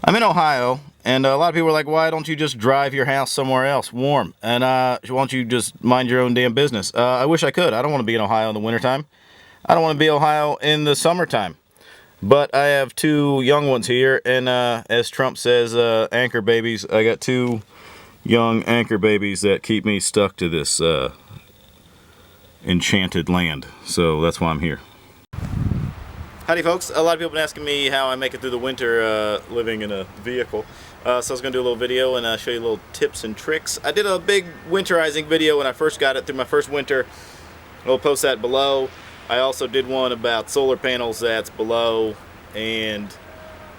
I'm in Ohio, and a lot of people are like, why don't you just drive your house somewhere else warm? And why don't you just mind your own damn business? I wish I could. I don't want to be in Ohio in the wintertime. I don't want to be in Ohio in the summertime. But I have two young ones here, and as Trump says, anchor babies. I got two young anchor babies that keep me stuck to this enchanted land. So that's why I'm here. Howdy folks, a lot of people have been asking me how I make it through the winter living in a vehicle. So I was going to do a little video and show you little tips and tricks. I did a big winterizing video when I first got it through my first winter. I'll post that below. I also did one about solar panels that's below and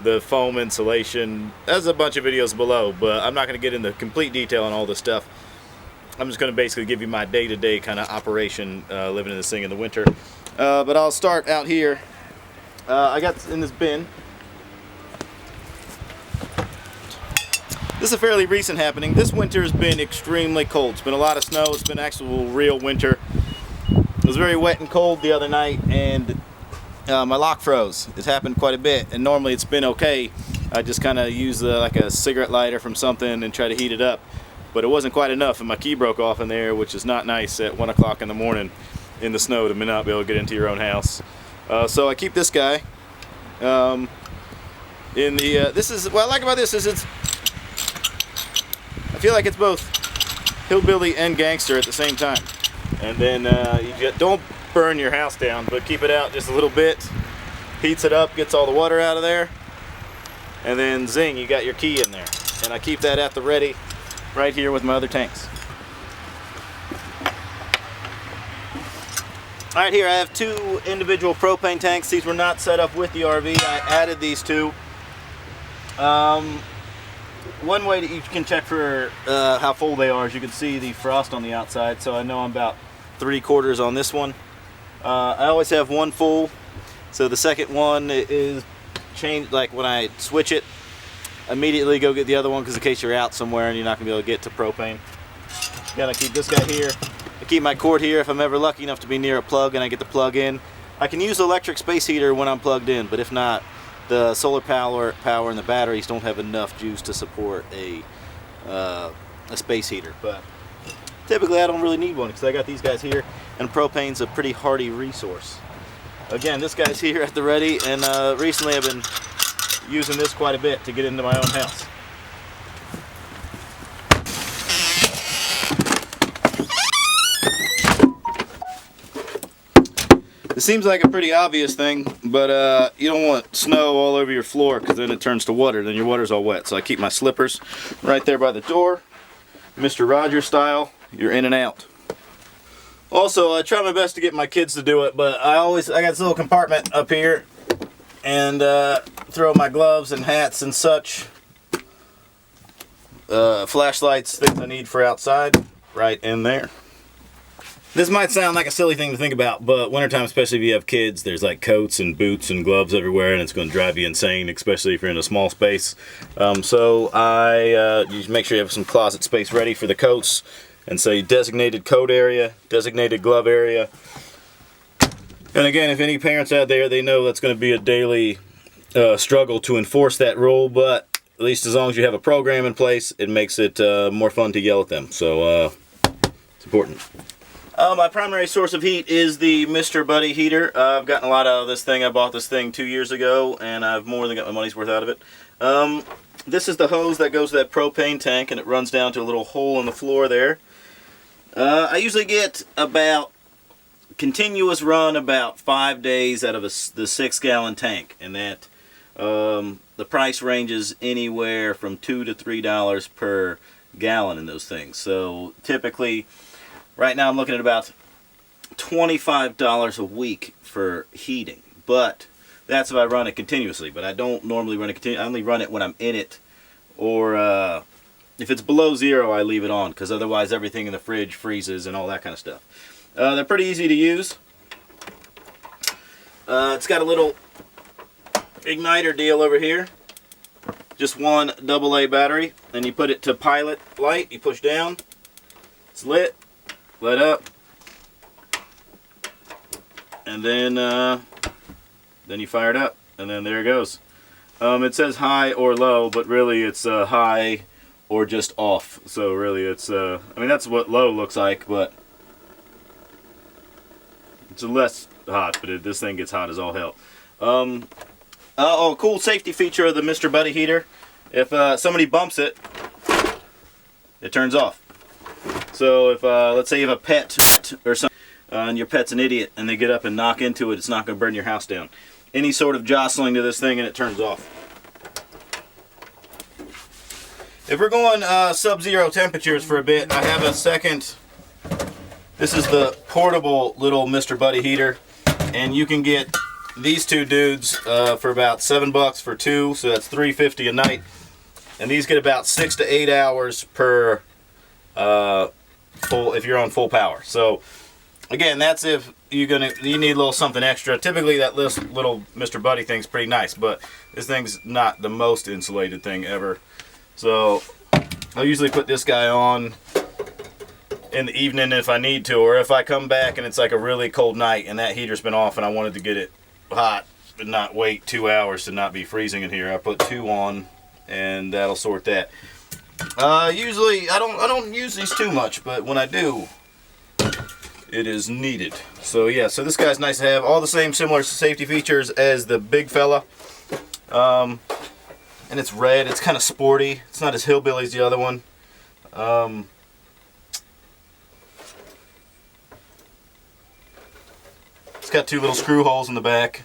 the foam insulation. There's a bunch of videos below, but I'm not going to get into complete detail on all this stuff. I'm just going to basically give you my day-to-day kind of operation living in this thing in the winter. But I'll start out here. I got in this bin. This is a fairly recent happening. This winter has been extremely cold. It's been a lot of snow. It's been actual real winter. It was very wet and cold the other night, and my lock froze. It's happened quite a bit, and normally it's been okay. I just kind of use like a cigarette lighter from something and try to heat it up. But it wasn't quite enough, and my key broke off in there, which is not nice at 1 o'clock in the morning in the snow to not be able to get into your own house. So I keep this guy in the, this is, what I like about this is I feel like it's both hillbilly and gangster at the same time. And then don't burn your house down, but keep it out just a little bit, heats it up, gets all the water out of there, and then zing, you got your key in there. And I keep that at the ready right here with my other tanks. Alright, here I have two individual propane tanks. These were not set up with the RV. I added these two. One way that you can check for how full they are is you can see the frost on the outside, so I know I'm about 3/4 on this one. I always have one full, so the second one is changed, like when I switch it, immediately go get the other one, because in case you're out somewhere and you're not going to be able to get to propane. Gotta keep this guy here. I keep my cord here if I'm ever lucky enough to be near a plug and I get the plug in. I can use the electric space heater when I'm plugged in, but if not, the solar power and the batteries don't have enough juice to support a space heater. But typically I don't really need one because I got these guys here, and propane's a pretty hardy resource. Again, this guy's here at the ready, and recently I've been using this quite a bit to get into my own house. It seems like a pretty obvious thing, but you don't want snow all over your floor because then it turns to water, then your water's all wet. So I keep my slippers right there by the door, Mr. Rogers style, you're in and out. Also, I try my best to get my kids to do it, but I got this little compartment up here, and throw my gloves and hats and such, flashlights, things I need for outside, right in there. This might sound like a silly thing to think about, but wintertime, especially if you have kids, there's like coats and boots and gloves everywhere, and it's going to drive you insane, especially if you're in a small space. So you make sure you have some closet space ready for the coats, and say designated coat area, designated glove area. And again, if any parents out there, they know that's going to be a daily struggle to enforce that rule, but at least as long as you have a program in place, it makes it more fun to yell at them. So it's important. My primary source of heat is the Mr. Buddy heater. I've gotten a lot out of this thing. I bought this thing 2 years ago, and I've more than got my money's worth out of it. This is the hose that goes to that propane tank, and it runs down to a little hole in the floor there. I usually get about continuous run about 5 days out of the 6-gallon tank, and that the price ranges anywhere from $2 to $3 per gallon in those things. So typically, right now I'm looking at about $25 a week for heating, but that's if I run it continuously. But I don't normally run it continuously. I only run it when I'm in it, or if it's below zero, I leave it on, because otherwise everything in the fridge freezes and all that kind of stuff. They're pretty easy to use. It's got a little igniter deal over here. Just one AA battery, and you put it to pilot light. You push down, it's lit, lit up, and then you fire it up, and then there it goes. It says high or low, but really it's high or just off. So really it's, I mean that's what low looks like, but it's less hot, but this thing gets hot as all hell. Oh, cool safety feature of the Mr. Buddy heater. If somebody bumps it, it turns off. So if, let's say you have a pet or something, and your pet's an idiot, and they get up and knock into it, it's not going to burn your house down. Any sort of jostling to this thing and it turns off. If we're going sub-zero temperatures for a bit, I have a second. This is the portable little Mr. Buddy heater, and you can get these two dudes for about $7 for two, so that's $3.50 a night. And these get about 6 to 8 hours per full if you're on full power. So again, that's if you need a little something extra. Typically that little Mr. Buddy thing's pretty nice, but this thing's not the most insulated thing ever. So I'll usually put this guy on in the evening if I need to, or if I come back and it's like a really cold night and that heater's been off and I wanted to get it hot but not wait 2 hours to not be freezing in here, I put 2 on and that'll sort that. Usually I don't use these too much, but when I do, it is needed. So yeah, so this guy's nice to have. All the same similar safety features as the big fella. And it's red. It's kind of sporty. It's not as hillbilly as the other one. It's got 2 little screw holes in the back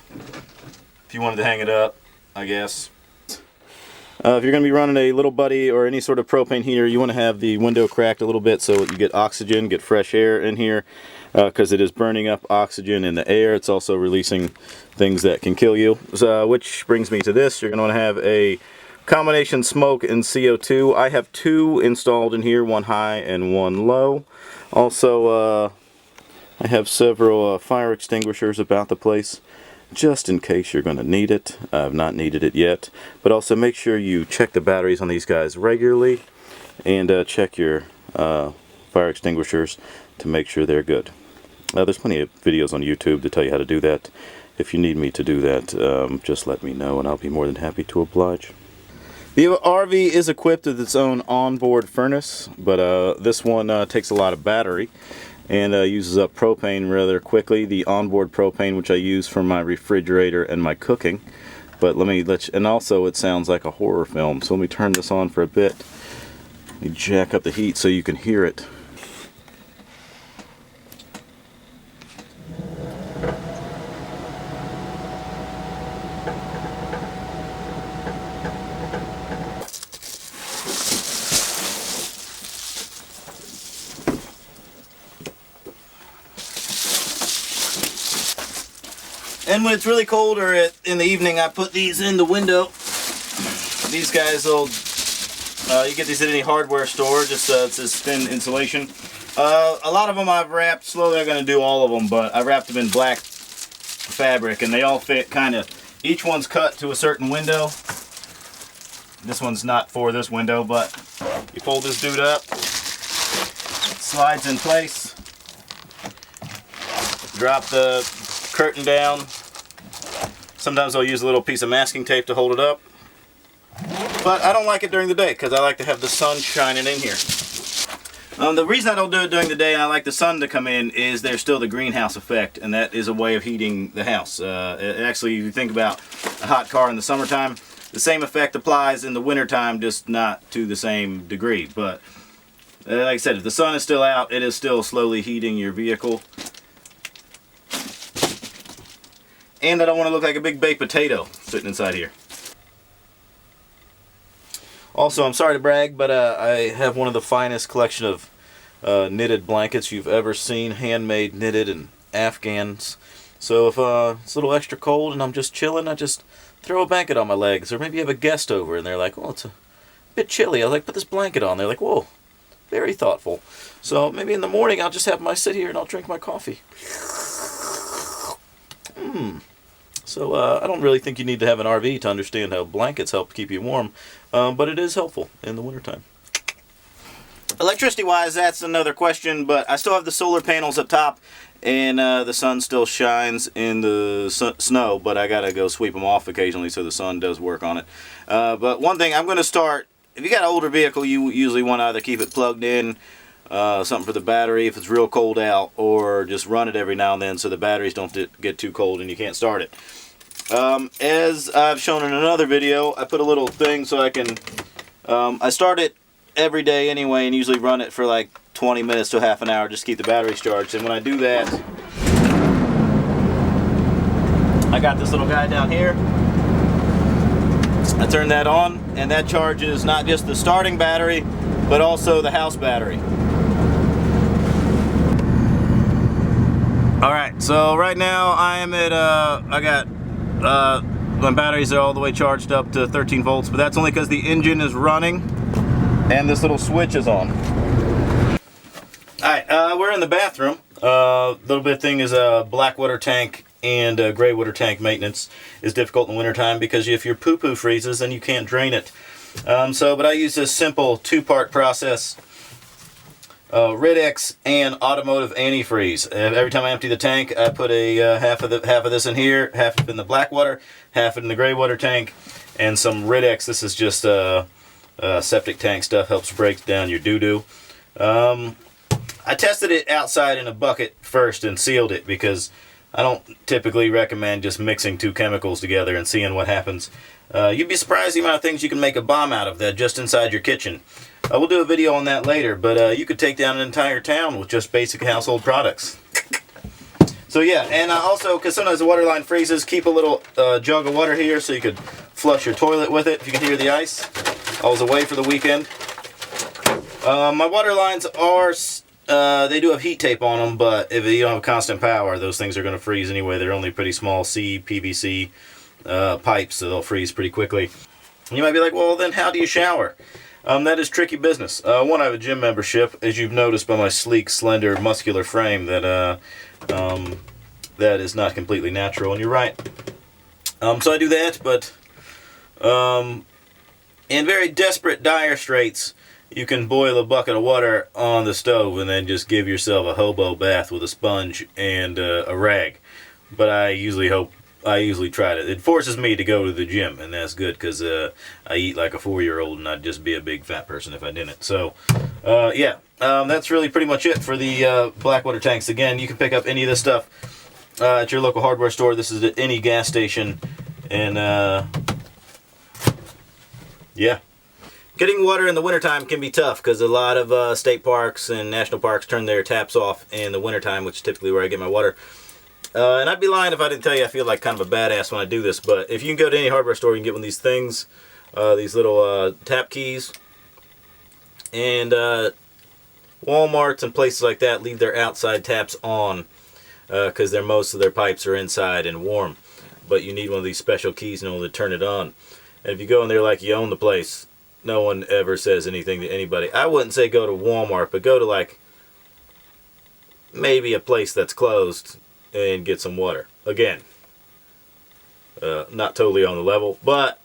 if you wanted to hang it up, I guess. If you're going to be running a Little Buddy or any sort of propane heater, you want to have the window cracked a little bit so you get oxygen, get fresh air in here, because it is burning up oxygen in the air. It's also releasing things that can kill you. So, which brings me to this. You're going to want to have a combination smoke and CO2. I have 2 installed in here, one high and one low. Also, I have several fire extinguishers about the place, just in case you're going to need it. I've not needed it yet, but also make sure you check the batteries on these guys regularly and check your fire extinguishers to make sure they're good. There's plenty of videos on YouTube to tell you how to do that. If you need me to do that, just let me know and I'll be more than happy to oblige. The RV is equipped with its own onboard furnace, but this one takes a lot of battery and uses up propane rather quickly. The onboard propane, which I use for my refrigerator and my cooking. But and also it sounds like a horror film, so let me turn this on for a bit. Let me jack up the heat so you can hear it. And when it's really cold or in the evening, I put these in the window. These guys will, you get these at any hardware store, just it's this thin insulation. A lot of them I've wrapped, slowly I'm going to do all of them, but I wrapped them in black fabric and they all fit kind of, each one's cut to a certain window. This one's not for this window, but you fold this dude up, it slides in place, drop the curtain down. Sometimes I'll use a little piece of masking tape to hold it up, but I don't like it during the day because I like to have the sun shining in here. The reason I don't do it during the day and I like the sun to come in is there's still the greenhouse effect, and that is a way of heating the house. Actually, if you think about a hot car in the summertime, the same effect applies in the wintertime, just not to the same degree. But like I said, if the sun is still out, it is still slowly heating your vehicle. And I don't want to look like a big baked potato sitting inside here. Also, I'm sorry to brag, but I have one of the finest collection of knitted blankets you've ever seen, handmade, knitted, and Afghans. So if it's a little extra cold and I'm just chilling, I just throw a blanket on my legs. Or maybe you have a guest over and they're like, oh, it's a bit chilly. I like, put this blanket on. They're like, whoa, very thoughtful. So maybe in the morning I'll just have my sit here and I'll drink my coffee. So I don't really think you need to have an RV to understand how blankets help keep you warm, but it is helpful in the wintertime. Electricity wise, that's another question, but I still have the solar panels up top, and the sun still shines in the snow, but I gotta go sweep them off occasionally so the sun does work on it. But one thing I'm going to start, if you got an older vehicle, you usually want to either keep it plugged in, something for the battery if it's real cold out, or just run it every now and then so the batteries don't get too cold and you can't start it. As I've shown in another video, I put a little thing so I can, I start it every day anyway and usually run it for like 20 minutes to half an hour just to keep the batteries charged. And when I do that, I got this little guy down here. I turn that on and that charges not just the starting battery but also the house battery. Alright, so right now I am at, I got, my batteries are all the way charged up to 13 volts, but that's only because the engine is running and this little switch is on. Alright, we're in the bathroom. Little bit thing is a black water tank and gray water tank maintenance is difficult in the wintertime because if your poo-poo freezes then you can't drain it. But I use this simple two-part process. Rid-X and automotive antifreeze. Every time I empty the tank, I put a half of this in here, half in the black water, half in the gray water tank, and some Rid-X. This is just septic tank stuff, helps break down your doo-doo. I tested it outside in a bucket first and sealed it because I don't typically recommend just mixing two chemicals together and seeing what happens. You'd be surprised the amount of things you can make a bomb out of that just inside your kitchen. We'll do a video on that later, but you could take down an entire town with just basic household products. So yeah, and also, because sometimes the water line freezes, keep a little jug of water here so you could flush your toilet with it if you can hear the ice. I was away for the weekend. My water lines are, they do have heat tape on them, but if you don't have constant power, those things are going to freeze anyway. They're only pretty small PVC pipes, so they'll freeze pretty quickly. You might be like, well, then how do you shower? That is tricky business. One, I have a gym membership, as you've noticed by my sleek, slender, muscular frame, that that is not completely natural, and you're right. So I do that, but in very desperate, dire straits, you can boil a bucket of water on the stove and then just give yourself a hobo bath with a sponge and a rag. But I usually try to. It forces me to go to the gym, and that's good because I eat like a 4-year-old, and I'd just be a big fat person if I didn't. So, yeah, that's really pretty much it for the black water tanks. Again, you can pick up any of this stuff at your local hardware store. This is at any gas station, and yeah. Getting water in the wintertime can be tough because a lot of state parks and national parks turn their taps off in the wintertime, which is typically where I get my water. And I'd be lying if I didn't tell you I feel like kind of a badass when I do this, but if you can go to any hardware store, you can get one of these things, these little tap keys, and Walmarts and places like that leave their outside taps on because most of their pipes are inside and warm, but you need one of these special keys in order to turn it on. And if you go in there like you own the place, no one ever says anything to anybody. I wouldn't say go to Walmart, but go to like maybe a place that's closed and get some water. Again, not totally on the level, but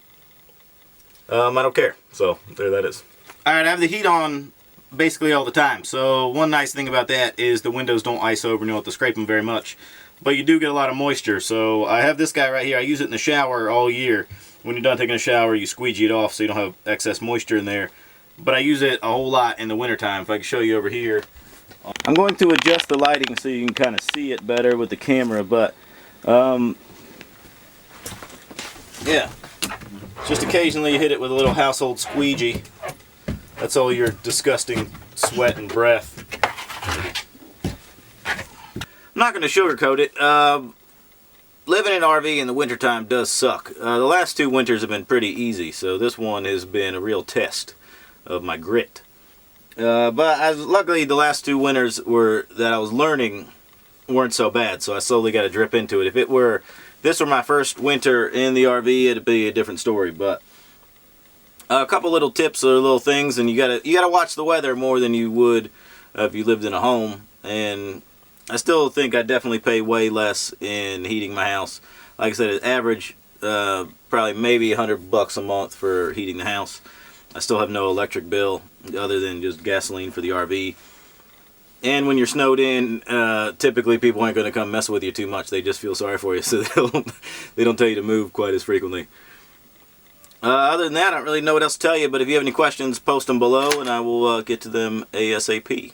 I don't care. So there that is. Alright, I have the heat on basically all the time. So one nice thing about that is the windows don't ice over and you don't have to scrape them very much. But you do get a lot of moisture. So I have this guy right here. I use it in the shower all year. When you're done taking a shower, you squeegee it off so you don't have excess moisture in there. But I use it a whole lot in the wintertime. If I can show you over here. I'm going to adjust the lighting so you can kind of see it better with the camera, but yeah, just occasionally you hit it with a little household squeegee. That's all your disgusting sweat and breath. I'm not going to sugarcoat it. Living in an RV in the wintertime does suck. The last 2 winters have been pretty easy, so this one has been a real test of my grit. But luckily the last 2 winters that I was learning weren't so bad, so I slowly got to drip into it. If this were my first winter in the RV, it'd be a different story. But a couple little tips or little things, and you gotta watch the weather more than you would if you lived in a home. And I still think I definitely pay way less in heating my house. Like I said, average probably maybe $100 a month for heating the house. I still have no electric bill other than just gasoline for the RV. And when you're snowed in, typically people aren't going to come mess with you too much. They just feel sorry for you, so they don't tell you to move quite as frequently. Other than that, I don't really know what else to tell you, but if you have any questions, post them below, and I will get to them ASAP.